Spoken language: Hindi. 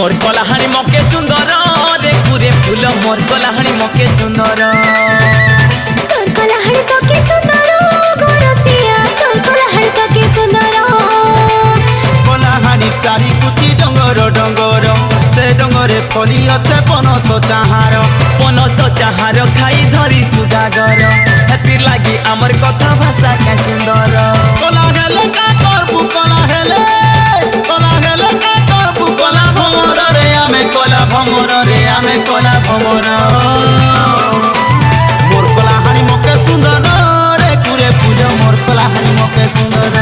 मोर कलाहानी मके सुंदर देखुरे फूल मोर कलाहानी मके सुंदर तोर कलाहानी तो के सुंदर गोरसिया तोर कलाहानी तो के सुंदर कलाहानी चारि कुटी डंगर डंगर से डंगरे फली अच्छे पनस चाहार खाई धरी चुगागर हेतिर लागी आमर कथा भाषा क्या सुंदर कला हेले का करबू कला हेले का करबू कला भमर रे आमे कला भमर रे आमे कला भमर मोर कलाहानी मके सुंदर रे कुरे पूजा मोर कलाहानी मके सुंदर